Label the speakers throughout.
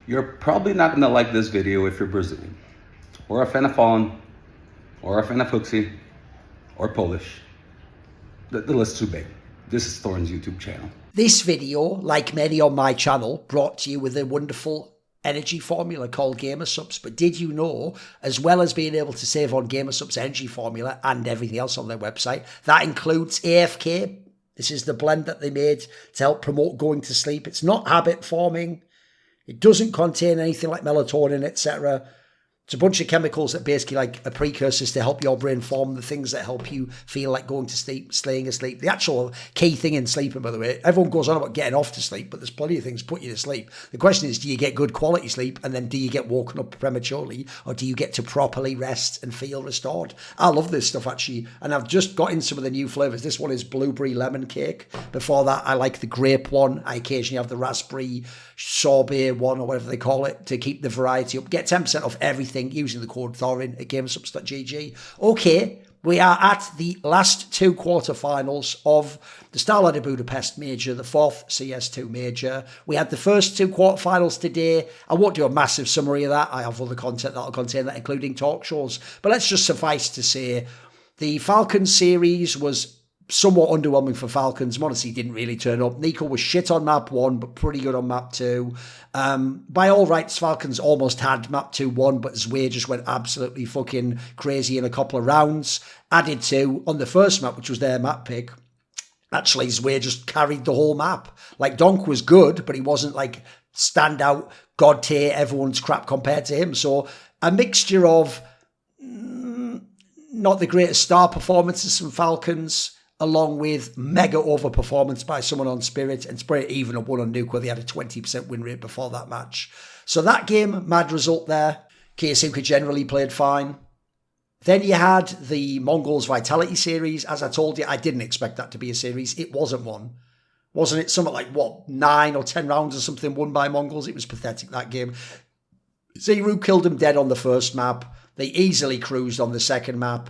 Speaker 1: You're probably not going to like this video if you're Brazilian, or a fan of Fallen, or a fan of Huxi, or Polish. The list's too big. This is Thorin's YouTube channel.
Speaker 2: This video, like many on my channel, brought to you with a wonderful energy formula called GamerSupps. But did you know, as well as being able to save on GamerSupps energy formula and everything else on their website, that includes AFK. This is the blend that they made to help promote going to sleep. It's not habit forming. It doesn't contain anything like melatonin, etc. It's a bunch of chemicals that basically like are precursors to help your brain form the things that help you feel like going to sleep, staying asleep. The actual key thing in sleeping, by the way, everyone goes on about getting off to sleep, but there's plenty of things put you to sleep. The question is, do you get good quality sleep, and then do you get woken up prematurely, or do you get to properly rest and feel restored? I love this stuff, actually, and I've just got in some of the new flavours. This one is blueberry lemon cake. Before that, I like the grape one. I occasionally have the raspberry sorbet one, or whatever they call it, to keep the variety up. Get 10% off everything using the code Thorin at GamerSupps.gg. Okay, we are at the last two quarterfinals of the Starladder Budapest major, the fourth CS2 major. We had the first two quarterfinals today. I won't do a massive summary of that. I have other content that'll contain that, including talk shows. But let's just suffice to say, the Falcons series was somewhat underwhelming for Falcons. m0NESY didn't really turn up. Nico was shit on map 1, but pretty good on map 2. By all rights, Falcons almost had map 2 won, but Zway just went absolutely fucking crazy in a couple of rounds. Added to, on the first map, which was their map pick, actually Zway just carried the whole map. Like, Donk was good, but he wasn't like standout, god tier, everyone's crap compared to him. So a mixture of not the greatest star performances from Falcons, along with mega overperformance by someone on Spirit, and Spirit even won on Nuke, where they had a 20% win rate before that match. So that game, mad result there. KSUKA generally played fine. Then you had the Mongols Vitality series. As I told you, I didn't expect that to be a series. It wasn't one. Wasn't it something like, 9 or 10 rounds or something won by Mongols? It was pathetic, that game. Zeru killed them dead on the first map. They easily cruised on the second map.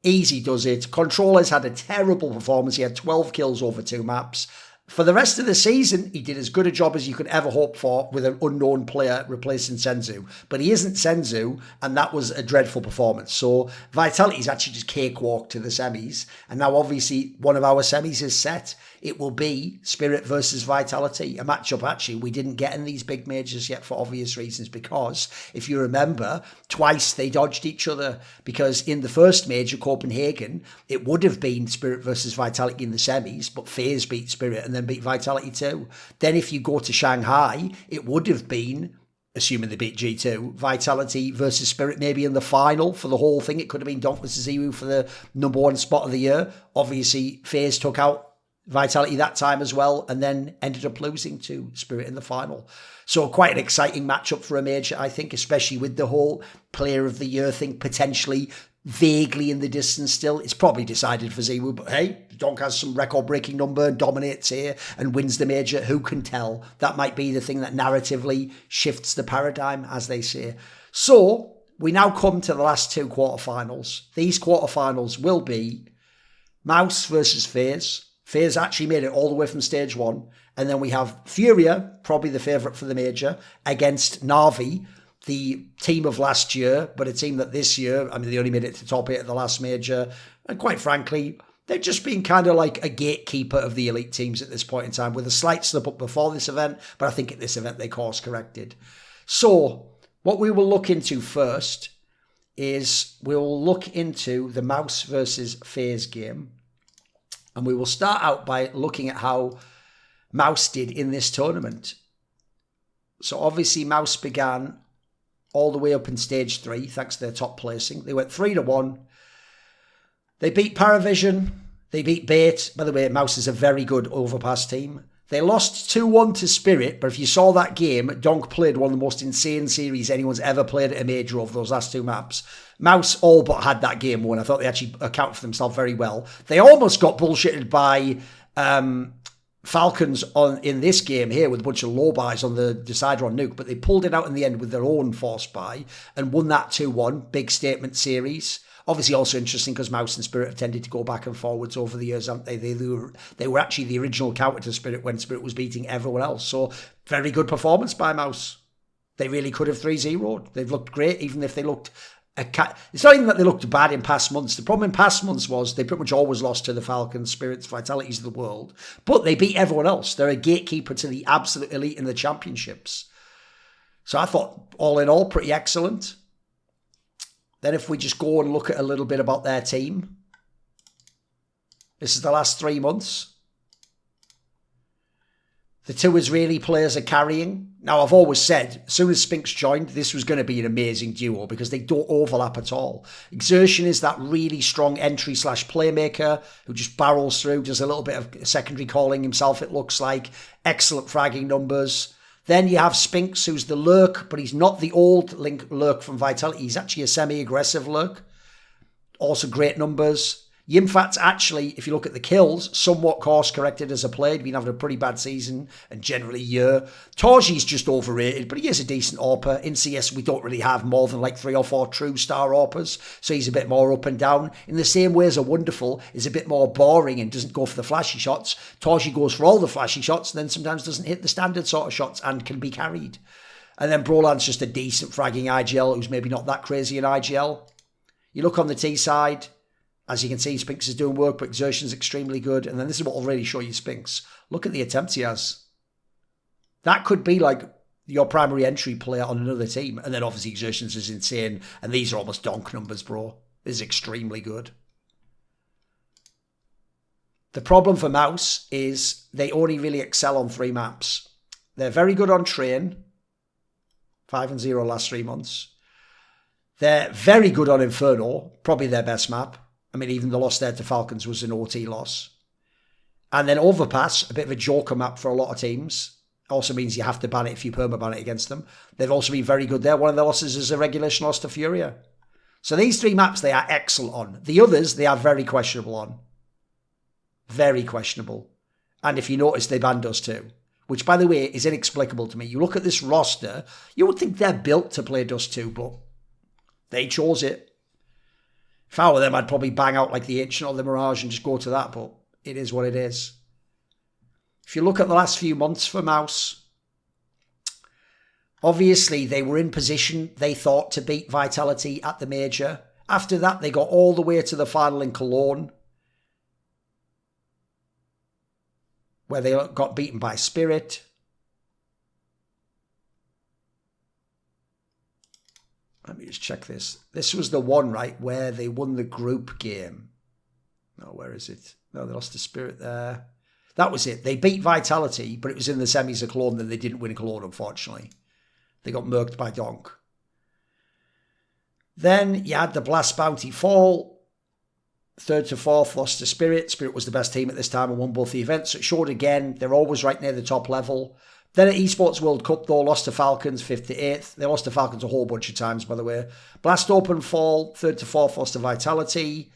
Speaker 2: Easy does it. Controllers had a terrible performance. He had 12 kills over 2 maps. For the rest of the season, he did as good a job as you could ever hope for with an unknown player replacing Senzu. But he isn't Senzu, and that was a dreadful performance. So Vitality's actually just cakewalked to the semis. And now obviously one of our semis is set. It will be Spirit versus Vitality, a matchup actually we didn't get in these big majors yet for obvious reasons, because if you remember, twice they dodged each other, because in the first major, Copenhagen, it would have been Spirit versus Vitality in the semis, but FaZe beat Spirit and then beat Vitality too. Then if you go to Shanghai, it would have been, assuming they beat G2, Vitality versus Spirit maybe in the final for the whole thing. It could have been Donk versus Zeru for the #1 spot of the year. Obviously, FaZe took out Vitality that time as well, and then ended up losing to Spirit in the final. So quite an exciting matchup for a major, I think, especially with the whole Player of the Year thing potentially vaguely in the distance still. It's probably decided for Zeru, but hey, Donk has some record-breaking number and dominates here and wins the major. Who can tell? That might be the thing that narratively shifts the paradigm, as they say. So we now come to the last two quarterfinals. These quarterfinals will be MOUZ versus FaZe. FaZe actually made it all the way from stage 1. And then we have Furia, probably the favourite for the major, against NAVI, the team of last year, but a team that this year, I mean, they only made it to top 8 at the last major. And quite frankly, they've just been kind of like a gatekeeper of the elite teams at this point in time, with a slight slip up before this event. But I think at this event, they course corrected. So what we will look into first is we'll look into the MOUZ versus FaZe game. And we will start out by looking at how MOUZ did in this tournament. So obviously MOUZ began all the way up in stage 3, thanks to their top placing. They went 3-1. They beat Paravision. They beat Bait. By the way, MOUZ is a very good overpass team. They lost 2-1 to Spirit, but if you saw that game, Donk played one of the most insane series anyone's ever played at a major over those last 2 maps. MOUZ all but had that game won. I thought they actually accounted for themselves very well. They almost got bullshitted by Falcons in this game here with a bunch of low buys on the decider on Nuke, but they pulled it out in the end with their own force buy and won that 2-1. Big statement series. Obviously also interesting because MOUZ and Spirit have tended to go back and forwards over the years, haven't they? They were actually the original counter to Spirit when Spirit was beating everyone else. So Very good performance by MOUZ. They really could have 3-0'd. They've looked great, even if they looked... It's not even that they looked bad in past months. The problem in past months was they pretty much always lost to the Falcons, Spirits, Vitalities of the world. But they beat everyone else. They're a gatekeeper to the absolute elite in the championships. So I thought, all in all, pretty excellent. Then if we just go and look at a little bit about their team. This is the last 3 months. The two Israeli players are carrying. Now, I've always said, as soon as Spinks joined, this was going to be an amazing duo because they don't overlap at all. Exertion is that really strong entry/playmaker who just barrels through, does a little bit of secondary calling himself, it looks like. Excellent fragging numbers. Then you have Spinks, who's the lurk, but he's not the old lurk from Vitality. He's actually a semi-aggressive lurk. Also great numbers. Yimfat's actually, if you look at the kills, somewhat course-corrected as a player. He's been having a pretty bad season and generally year. Torji's just overrated, but he is a decent AWPer. In CS, we don't really have more than like 3 or 4 true star AWPers, so he's a bit more up and down. In the same way as a Wonderful is a bit more boring and doesn't go for the flashy shots. Torji goes for all the flashy shots and then sometimes doesn't hit the standard sort of shots and can be carried. And then Brolan's just a decent fragging IGL who's maybe not that crazy in IGL. You look on the T side... As you can see, Spinks is doing work, but Exertion's extremely good. And then this is what will really show you Spinks. Look at the attempts he has. That could be like your primary entry player on another team. And then obviously Exertion's is insane. And these are almost donk numbers, bro. This is extremely good. The problem for MOUZ is they only really excel on 3 maps. They're very good on Train. 5-0 last 3 months. They're very good on Inferno. Probably their best map. I mean, even the loss there to Falcons was an OT loss. And then Overpass, a bit of a joker map for a lot of teams. Also means you have to ban it if you perma-ban it against them. They've also been very good there. One of their losses is a regulation loss to Furia. So these 3 maps they are excellent on. The others, they are very questionable on. Very questionable. And if you notice, they banned us too. Which, by the way, is inexplicable to me. You look at this roster, you would think they're built to play Dust 2, but they chose it. If I were them, I'd probably bang out like the Ancient or the Mirage and just go to that, but it is what it is. If you look at the last few months for MOUZ, obviously they were in position, they thought, to beat Vitality at the Major. After that, they got all the way to the final in Cologne, where they got beaten by Spirit. Let me just check this. This was the one, right, where they won the group game. No, where is it? No, they lost to Spirit there. That was it. They beat Vitality, but it was in the semis of Cologne, and they didn't win Cologne, unfortunately. They got murked by Donk. Then you had the Blast Bounty fall. 3rd to 4th, lost to Spirit. Spirit was the best team at this time and won both the events. So it showed again, they're always right near the top level. Then at Esports World Cup, though, lost to Falcons, 5th to 8th. They lost to Falcons a whole bunch of times, by the way. Blast Open fall, 3rd to 4th, lost to Vitality.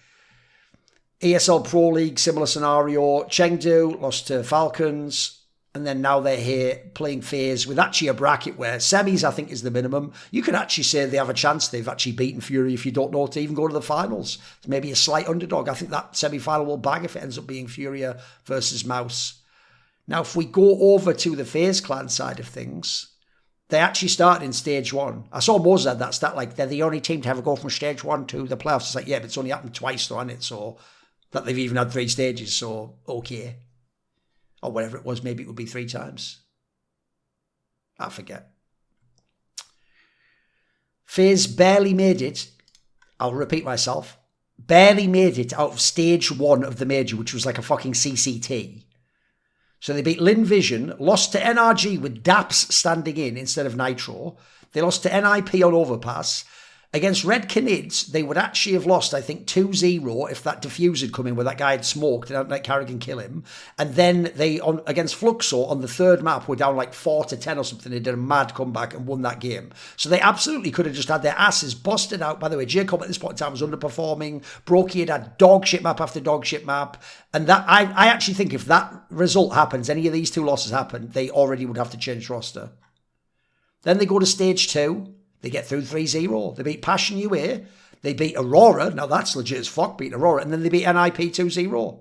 Speaker 2: ESL Pro League, similar scenario. Chengdu, lost to Falcons. And then now they're here playing FaZe with actually a bracket where semis, I think, is the minimum. You could actually say they have a chance they've actually beaten Fury if you don't know to even go to the finals. It's maybe a slight underdog. I think that semi-final will bag if it ends up being Furia versus MOUZ. Now, if we go over to the FaZe clan side of things, they actually started in stage 1. I saw Moz had that stat, like, they're the only team to ever go from stage 1 to the playoffs. It's like, yeah, but it's only happened twice, though, hasn't it? So, that they've even had 3 stages, so, okay. Or whatever it was, maybe it would be 3 times. I forget. FaZe barely made it, I'll repeat myself, barely made it out of stage 1 of the major, which was like a fucking CCT. So they beat Lin Vision, lost to NRG with Daps standing in instead of Nitro. They lost to NIP on Overpass. Against Red Canids, they would actually have lost, I think, 2-0 if that diffuse had come in where that guy had smoked and had let Carrigan kill him. And then they, against Fluxo, on the 3rd map, were down like 4-10 or something. They did a mad comeback and won that game. So they absolutely could have just had their asses busted out. By the way, JerCkysMiNi0n at this point in time was underperforming. Brokey had dog shit map after dog shit map. And that I actually think if that result happens, any of these 2 losses happen, they already would have to change roster. Then they go to stage 2. They get through 3-0. They beat Passion UA. They beat Aurora. Now that's legit as fuck, beating Aurora. And then they beat NIP 2-0.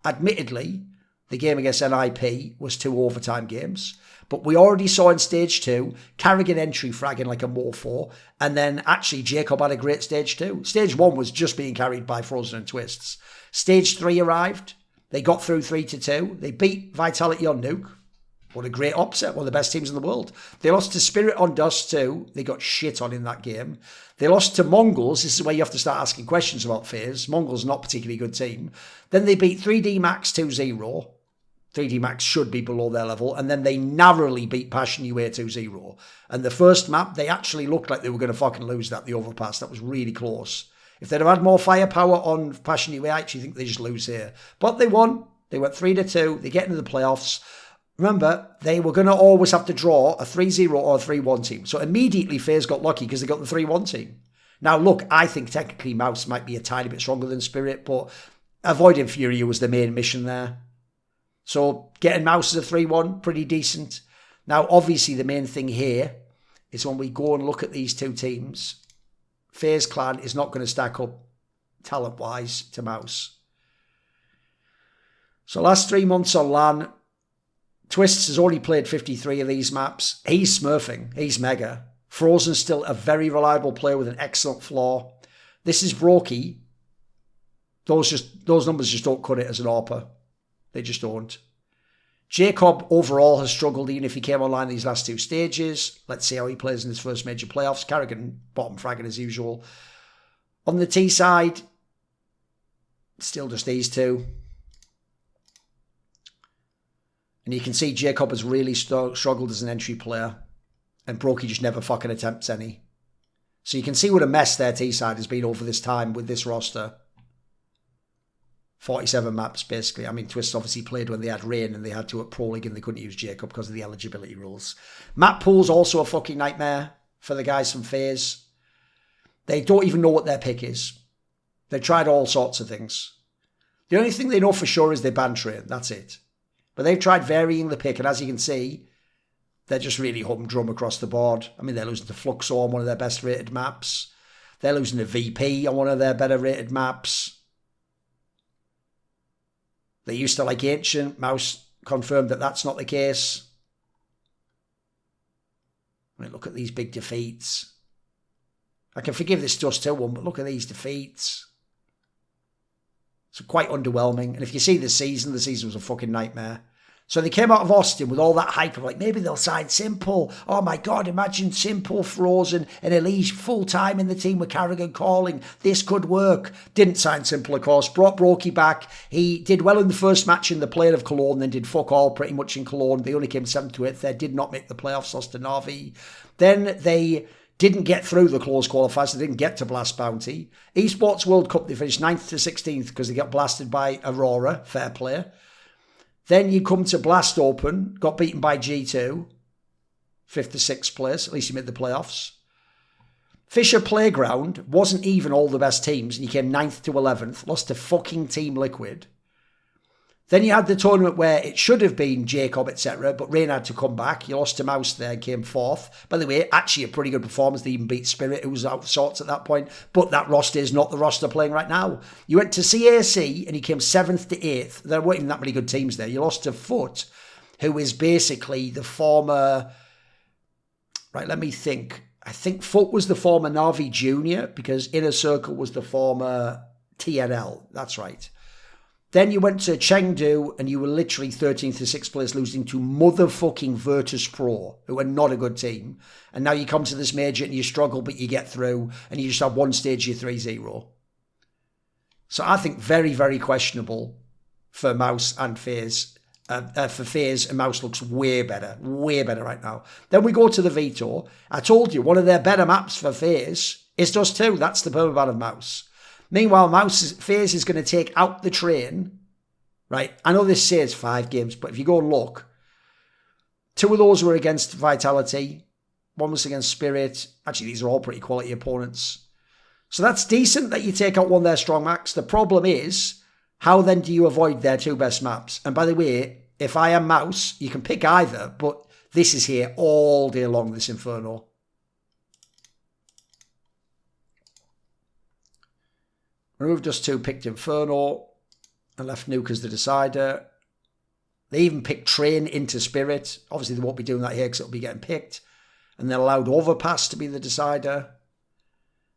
Speaker 2: Admittedly, the game against NIP was 2 overtime games. But we already saw in stage 2, Carrigan entry fragging like a morpho, and then actually Jacob had a great stage 2. Stage 1 was just being carried by Frozen and Twists. Stage 3 arrived. They got through 3-2. They beat Vitality on Nuke. What a great upset. One of the best teams in the world. They lost to Spirit on Dust too. They got shit on in that game. They lost to Mongols. This is where you have to start asking questions about FaZe. Mongols not a particularly good team. Then they beat 3D Max 2-0. 3D Max should be below their level. And then they narrowly beat Passion UA 2-0. And the first map, they actually looked like they were going to fucking lose that, the overpass. That was really close. If they'd have had more firepower on Passion UA, I actually think they just lose here. But they won. They went 3-2. They get into the playoffs. Remember, they were going to always have to draw a 3-0 or a 3-1 team. So immediately FaZe got lucky because they got the 3-1 team. Now, look, I think technically MOUZ might be a tiny bit stronger than Spirit, but avoiding Furia was the main mission there. So getting MOUZ as a 3-1, pretty decent. Now, obviously, the main thing here is when we go and look at these two teams, FaZe Clan is not going to stack up talent-wise to MOUZ. So last 3 months on LAN, Twists has already played 53 of these maps. He's smurfing. He's mega. Frozen's still a very reliable player with an excellent floor. This is Brokey. Those numbers just don't cut it as an AWPer. They just don't. Jacob overall has struggled even if he came online these last 2 stages. Let's see how he plays in his first major playoffs. Carrigan bottom fragging as usual. On the T side, still just these two. And you can see Jacob has really struggled as an entry player. And Brokey just never fucking attempts any. So you can see what a mess their T-side has been over this time with this roster. 47 maps, basically. I mean, Twist obviously played when they had rain and they had to at Pro League and they couldn't use Jacob because of the eligibility rules. Map pool's also a fucking nightmare for the guys from FaZe. They don't even know what their pick is. They tried all sorts of things. The only thing they know for sure is they ban train. That's it. But they've tried varying the pick, and as you can see, they're just really humdrum across the board. I mean, they're losing to Fluxo on one of their best rated maps. They're losing to VP on one of their better rated maps. They used to like Ancient. MOUZ confirmed that that's not the case. I mean, look at these big defeats. I can forgive this Dust 2-1, but look at these defeats. It's quite underwhelming. And if you see the season was a fucking nightmare. So they came out of Austin with all that hype of like, maybe they'll sign Simple. Oh my God, imagine Simple, Frozen, and Elise full-time in the team with Carrigan calling. This could work. Didn't sign Simple, of course. Brought Brokey back. He did well in the first match in the player of Cologne, then did fuck all pretty much in Cologne. They only came 7th to 8th there. Did not make the playoffs, lost to Navi. Then they didn't get through the close qualifiers. They didn't get to Blast Bounty. Esports World Cup, they finished 9th to 16th because they got blasted by Aurora. Fair play. Then you come to Blast Open, got beaten by G2, 5th to 6th place, at least you made the playoffs. Fisher Playground wasn't even all the best teams, and you came 9th to 11th, lost to fucking Team Liquid. Then you had the tournament where it should have been Jacob, etc., but Rain had to come back. You lost to MOUZ there, came 4th. By the way, actually a pretty good performance. They even beat Spirit, who was out of sorts at that point. But that roster is not the roster playing right now. You went to CAC and you came 7th to 8th. There weren't even that many good teams there. You lost to Foot, who is basically the former... Right, let me think. I think Foot was the former Navi Junior because Inner Circle was the former TNL. That's right. Then you went to Chengdu and you were literally 13th to 6th place losing to motherfucking Virtus Pro, who are not a good team. And now you come to this major and you struggle, but you get through and you just have one stage, you're 3-0. So I think very, very questionable for MOUZ and FaZe. For FaZe, and MOUZ looks way better right now. Then we go to the Veto. I told you, one of their better maps for FaZe is Dust 2. That's the permaban of MOUZ. Meanwhile, FaZe is going to take out the train, right? I know this says 5 games, but if you go and look, 2 of those were against Vitality. 1 was against Spirit. Actually, these are all pretty quality opponents. So that's decent that you take out one of their strong maps. The problem is, how then do you avoid their 2 best maps? And by the way, if I am MOUZ, you can pick either, but this is here all day long, this Inferno. Removed Dust 2, picked Inferno, and left Nuke as the decider. They even picked Train into Spirit. Obviously, they won't be doing that here because it'll be getting picked. And then allowed Overpass to be the decider.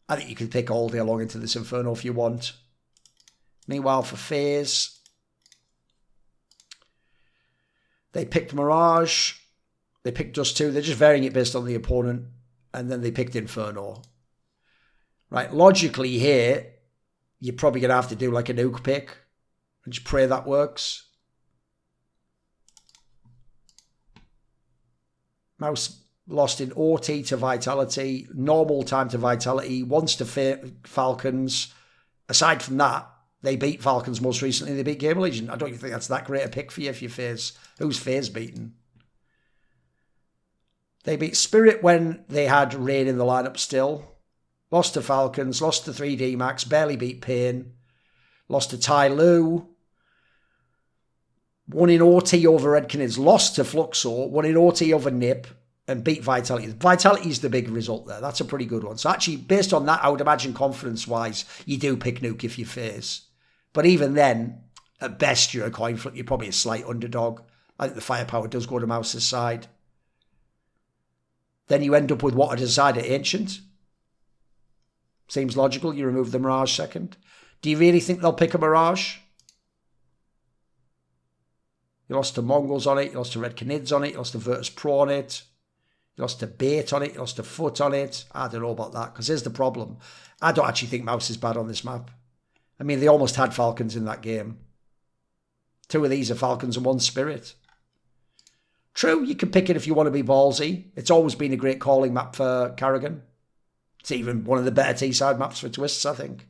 Speaker 2: I think you can pick all day long into this Inferno if you want. Meanwhile, for FaZe, they picked Mirage. They picked Dust 2. They're just varying it based on the opponent. And then they picked Inferno. Right, logically here, you're probably going to have to do like a nuke pick. And just pray that works. MOUZ lost in OT to Vitality. Normal time to Vitality. Once to Falcons. Aside from that, they beat Falcons most recently. They beat Game Legion. I don't even think that's that great a pick for you if you FaZe. Who's FaZe beaten? They beat Spirit when they had Rain in the lineup still. Lost to Falcons. Lost to 3D Max. Barely beat Pain. Lost to Ty Lue. Won in OT over Red Canids. Lost to Fluxo. Won in OT over Nip. And beat Vitality. Vitality is the big result there. That's a pretty good one. So actually, based on that, I would imagine confidence-wise, you do pick Nuke if you FaZe. But even then, at best, you're a coin flip. You're probably a slight underdog. I think the firepower does go to MOUZ's side. Then you end up with what a decider Ancient. Seems logical. You remove the Mirage second. Do you really think they'll pick a Mirage? You lost to Mongols on it. You lost to Red Canids on it. You lost to Virtus Pro on it. You lost to Bait on it. You lost to Foot on it. I don't know about that, because here's the problem. I don't actually think MOUZ is bad on this map. I mean, they almost had Falcons in that game. 2 of these are Falcons and 1 Spirit. True, you can pick it if you want to be ballsy. It's always been a great calling map for Karrigan. It's even one of the better T-side maps for Twists, I think.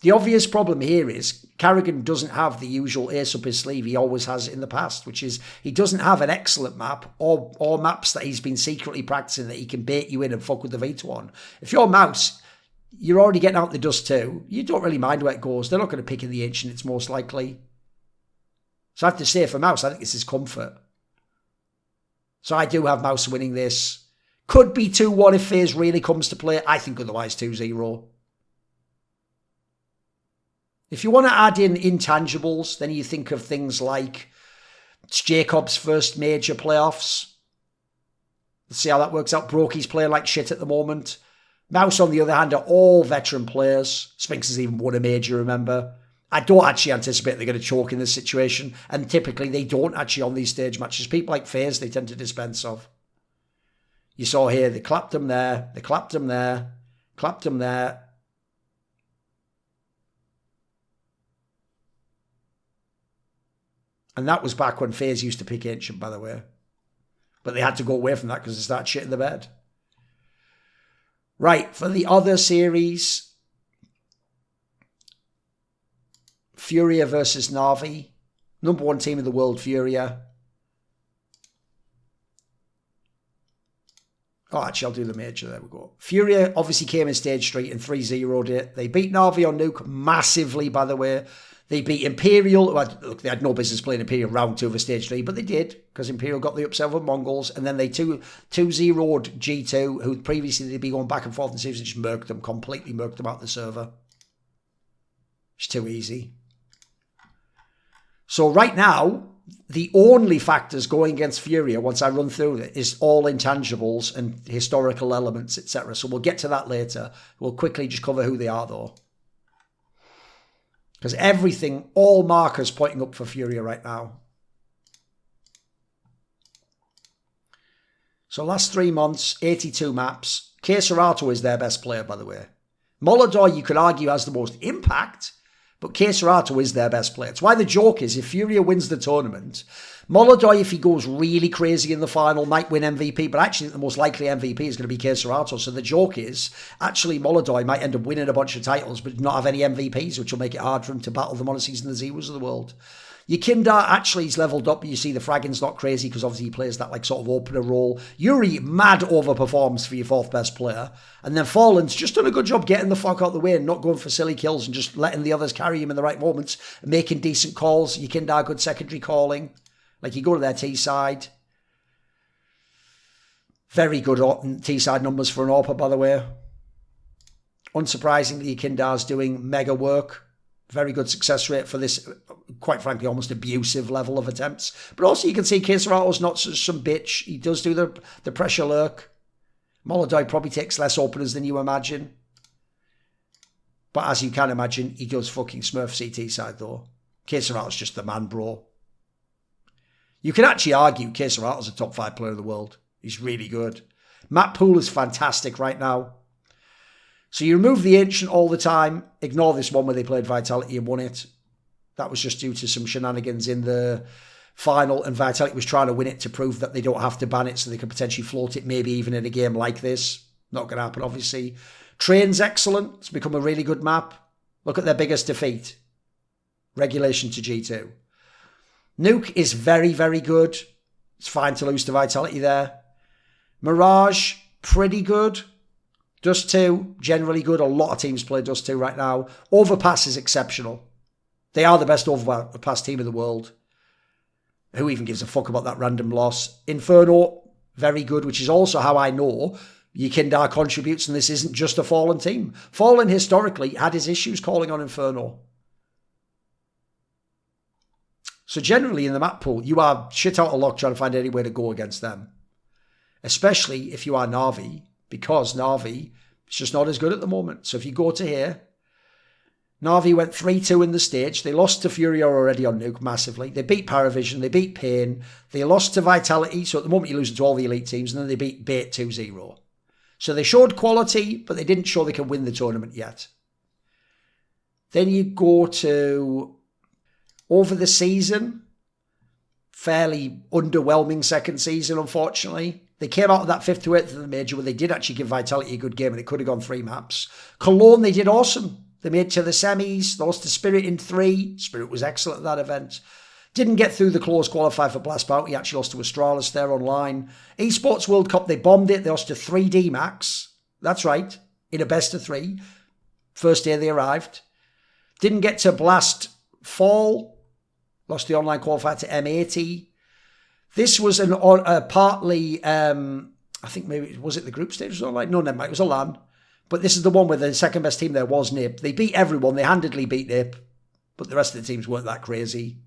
Speaker 2: The obvious problem here is Karrigan doesn't have the usual ace up his sleeve he always has in the past, which is he doesn't have an excellent map or maps that he's been secretly practicing that he can bait you in and fuck with the Veto on. If you're MOUZ, you're already getting out the Dust 2. You don't really mind where it goes. They're not going to pick in the Ancient, it's most likely. So I have to say for MOUZ, I think this is comfort. So I do have MOUZ winning this. Could be 2-1 if FaZe really comes to play. I think otherwise 2-0. If you want to add in intangibles, then you think of things like it's Jacob's first major playoffs. Let's see how that works out. Brokey's playing like shit at the moment. MOUZ, on the other hand, are all veteran players. Spinks has even won a major, remember. I don't actually anticipate they're going to choke in this situation. And typically they don't actually on these stage matches. People like FaZe, they tend to dispense of. You saw here, they clapped him there. They clapped him there. Clapped him there. And that was back when FaZe used to pick Ancient, by the way. But they had to go away from that because they started shitting the bed. Right, for the other series, FURIA versus NAVI. Number 1 team in the world, FURIA. Oh, actually, I'll do the major. There we go. FURIA obviously came in Stage 3 and 3-0'd it. They beat NAVI on Nuke massively, by the way. They beat Imperial. Well, look, they had no business playing Imperial round 2 of Stage 3, but they did, because Imperial got the upset over Mongols, and then they 2-0'd G2, who previously they'd be going back and forth in series, and just murked them, completely murked them out the server. It's too easy. So right now, the only factors going against FURIA, once I run through it, is all intangibles and historical elements, etc. So we'll get to that later. We'll quickly just cover who they are, though. Because everything, all markers pointing up for FURIA right now. So last 3 months, 82 maps. K-Serato is their best player, by the way. Molodor, you could argue, has the most impact, but K-Serato is their best player. It's why the joke is, if FURIA wins the tournament, Molodor, if he goes really crazy in the final, might win MVP, but actually the most likely MVP is going to be K-Serato. So the joke is, actually Molodor might end up winning a bunch of titles, but not have any MVPs, which will make it hard for him to battle the Monosies and the Zeros of the world. Yekindar, actually, he's leveled up, but you see the fragging's not crazy, because obviously he plays that like sort of opener role. Yuri, mad overperforms for your 4th best player. And then Fallen's just done a good job getting the fuck out the way and not going for silly kills and just letting the others carry him in the right moments and making decent calls. Yekindar, good secondary calling. Like, you go to their T-side. Very good T-side numbers for an AWPer, by the way. Unsurprisingly, Kindar's doing mega work. Very good success rate for this quite frankly, almost abusive level of attempts. But also you can see Cacerato's not some bitch. He does do the pressure lurk. Molodoi probably takes less openers than you imagine. But as you can imagine, he does fucking smurf CT side though. Cacerato's just the man, bro. You can actually argue Cacerato's a top 5 player in the world. He's really good. Map pool is fantastic right now. So you remove the Ancient all the time. Ignore this one where they played Vitality and won it. That was just due to some shenanigans in the final, and Vitality was trying to win it to prove that they don't have to ban it so they could potentially float it maybe even in a game like this. Not going to happen, obviously. Train's excellent. It's become a really good map. Look at their biggest defeat. Regulation to G2. Nuke is very, very good. It's fine to lose to Vitality there. Mirage, pretty good. Dust 2, generally good. A lot of teams play Dust 2 right now. Overpass is exceptional. They are the best Overpass team in the world. Who even gives a fuck about that random loss? Inferno, very good, which is also how I know Yekindar contributes, and this isn't just a Fallen team. Fallen historically had his issues calling on Inferno. So generally in the map pool, you are shit out of luck trying to find any way to go against them. Especially if you are Navi, because Navi is just not as good at the moment. So if you go to here, Navi went 3-2 in the stage. They lost to Furia already on Nuke massively. They beat Paravision. They beat Pain. They lost to Vitality. So at the moment you're losing to all the elite teams. And then they beat Bait 2-0. So they showed quality, but they didn't show they can win the tournament yet. Then you go to over the season. Fairly underwhelming second season, unfortunately. They came out of that 5th to 8th of the major where they did actually give Vitality a good game and it could have gone 3 maps. Cologne, they did awesome. They made it to the semis. They lost to Spirit in 3. Spirit was excellent at that event. Didn't get through the close qualify for Blast Bounty. Actually lost to Astralis there online. Esports World Cup, they bombed it. They lost to 3D Max. That's right. In a best of 3. First day they arrived. Didn't get to Blast Fall. Lost the online qualifier to M80. This was partly, I think maybe, was it the group stage? Was it online? No, never mind. It was a LAN. But this is the one where the second best team there was NIP. They beat everyone. They handedly beat NIP. But the rest of the teams weren't that crazy.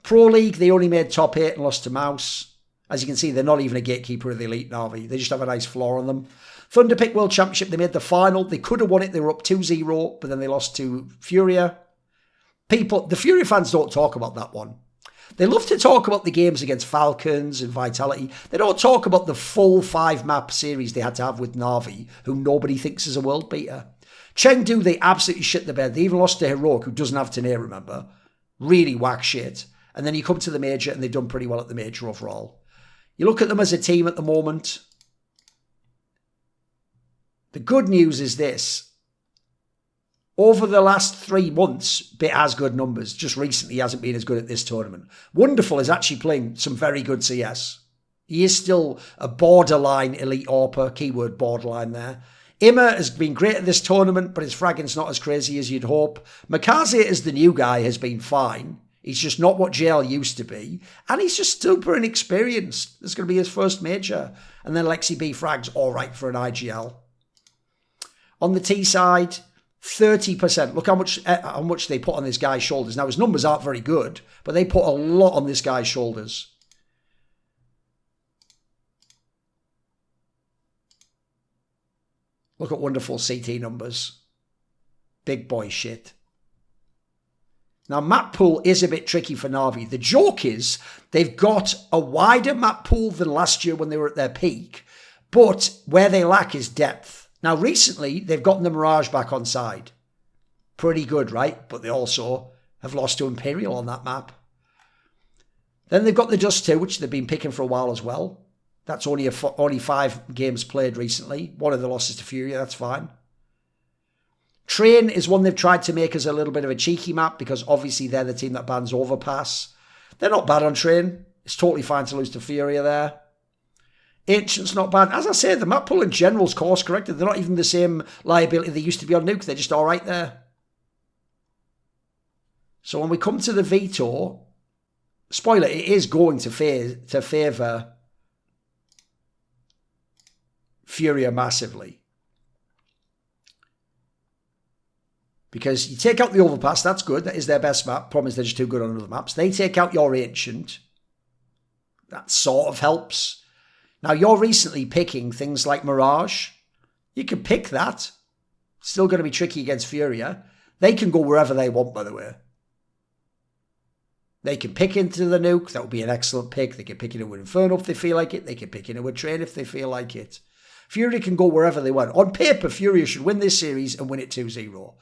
Speaker 2: Pro League, they only made top 8 and lost to MOUZ. As you can see, they're not even a gatekeeper of the Elite Navi. They just have a nice floor on them. Thunderpick World Championship, they made the final. They could have won it. They were up 2-0, but then they lost to Furia. The Furia fans don't talk about that one. They love to talk about the games against Falcons and Vitality. They don't talk about the full 5-map series they had to have with Navi, who nobody thinks is a world beater. Chengdu, they absolutely shit the bed. They even lost to Heroic, who doesn't have Tanae, remember. Really whack shit. And then you come to the major, and they've done pretty well at the major overall. You look at them as a team at the moment. The good news is this. Over the last 3 months, Bit has good numbers. Just recently, he hasn't been as good at this tournament. Wonderful is actually playing some very good CS. He is still a borderline elite AWPer, keyword borderline there. Immer has been great at this tournament, but his fragging's not as crazy as you'd hope. Makaze as the new guy has been fine. He's just not what JL used to be. And he's just super inexperienced. This is going to be his first major. And then Lexi B frags all right for an IGL. On the T side, 30%. Look how much they put on this guy's shoulders. Now, his numbers aren't very good, but they put a lot on this guy's shoulders. Look at wonderful CT numbers. Big boy shit. Now, map pool is a bit tricky for Navi. The joke is they've got a wider map pool than last year when they were at their peak, but where they lack is depth. Now, recently, they've gotten the Mirage back on side. Pretty good, right? But they also have lost to Imperial on that map. Then they've got the Dust 2, which they've been picking for a while as well. That's only 5 games played recently. One of the losses to Furia, that's fine. Train is one they've tried to make as a little bit of a cheeky map because obviously they're the team that bans Overpass. They're not bad on Train. It's totally fine to lose to Furia there. Ancient's not bad. As I say, the map pool in general is course corrected. They're not even the same liability they used to be on Nuke. They're just all right there. So when we come to the veto, spoiler, it is going to favour Furia massively. Because you take out the overpass, that's good. That is their best map. Problem is they're just too good on other maps. They take out your ancient. That sort of helps. Now, you're recently picking things like Mirage. You can pick that. Still going to be tricky against Furia. They can go wherever they want, by the way. They can pick into the nuke. That would be an excellent pick. They can pick into an Inferno if they feel like it. They can pick into a Train if they feel like it. Furia can go wherever they want. On paper, Furia should win this series and win it 2-0.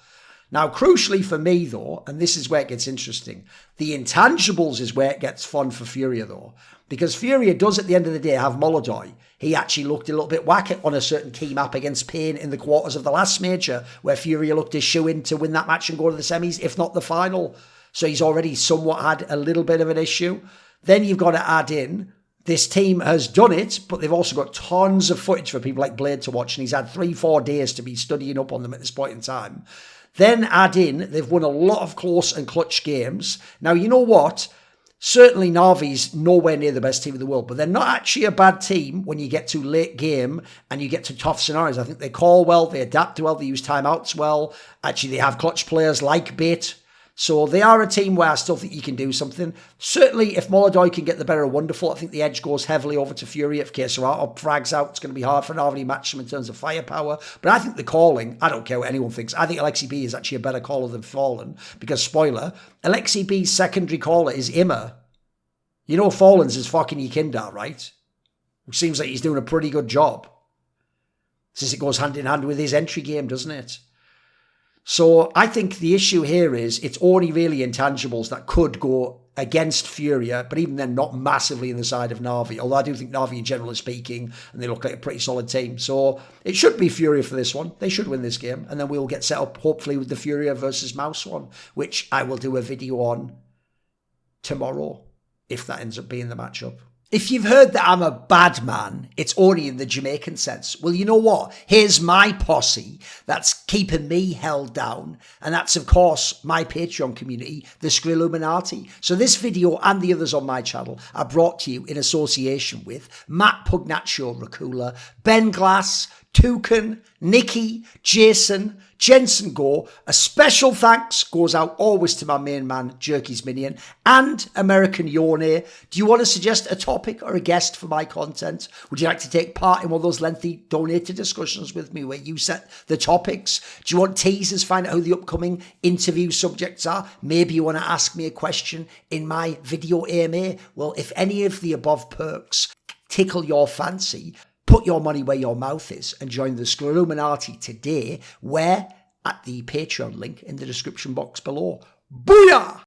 Speaker 2: Now, crucially for me, though, and this is where it gets interesting, the intangibles is where it gets fun for Furia, though. Because Furia does, at the end of the day, have Molodoi. He actually looked a little bit whack on a certain key map against Pain in the quarters of the last major, where Furia looked his shoe in to win that match and go to the semis, if not the final. So he's already somewhat had a little bit of an issue. Then you've got to add in, this team has done it, but they've also got tons of footage for people like Blade to watch, and he's had 3-4 days to be studying up on them at this point in time. Then add in, they've won a lot of close and clutch games. Now, you know what? Certainly Navi's nowhere near the best team in the world, but they're not actually a bad team when you get to late game and you get to tough scenarios. I think they call well, they adapt well, they use timeouts well. Actually, they have clutch players like Bait. So they are a team where I still think you can do something. Certainly, if Molodoi can get the better of Wonderful, I think the edge goes heavily over to Furia. If Keserato frags out, it's going to be hard for Navi to match them in terms of firepower. But I think the calling, I don't care what anyone thinks. I think Alexi B is actually a better caller than Fallen. Because, spoiler, Alexi B's secondary caller is Immer. You know Fallen's is fucking Yikindar, right? Which seems like he's doing a pretty good job. Since it goes hand in hand with his entry game, doesn't it? So I think the issue here is it's only really intangibles that could go against Furia, but even then not massively in the side of Navi, although I do think Navi in general is speaking and they look like a pretty solid team. So it should be Furia for this one. They should win this game, and then we'll get set up hopefully with the Furia versus MOUZ one, which I will do a video on tomorrow if that ends up being the matchup. If you've heard that I'm a bad man, it's only in the Jamaican sense. Well, you know what? Here's my posse that's keeping me held down. And that's, of course, my Patreon community, the Skrilluminati. So this video and the others on my channel are brought to you in association with Matt Pugnatio Rajcula, Ben Glass, Thooorin, Nicky, Jasun, Jensen Goh. A special thanks goes out always to my main man, JerCkysMiNi0n and AmericanYone. Do you want to suggest a topic or a guest for my content? Would you like to take part in one of those lengthy donated discussions with me where you set the topics? Do you want teasers, find out who the upcoming interview subjects are? Maybe you want to ask me a question in my video AMA? Well, if any of the above perks tickle your fancy, put your money where your mouth is and join the Skrilluminati today, where at the Patreon link in the description box below. Booyah!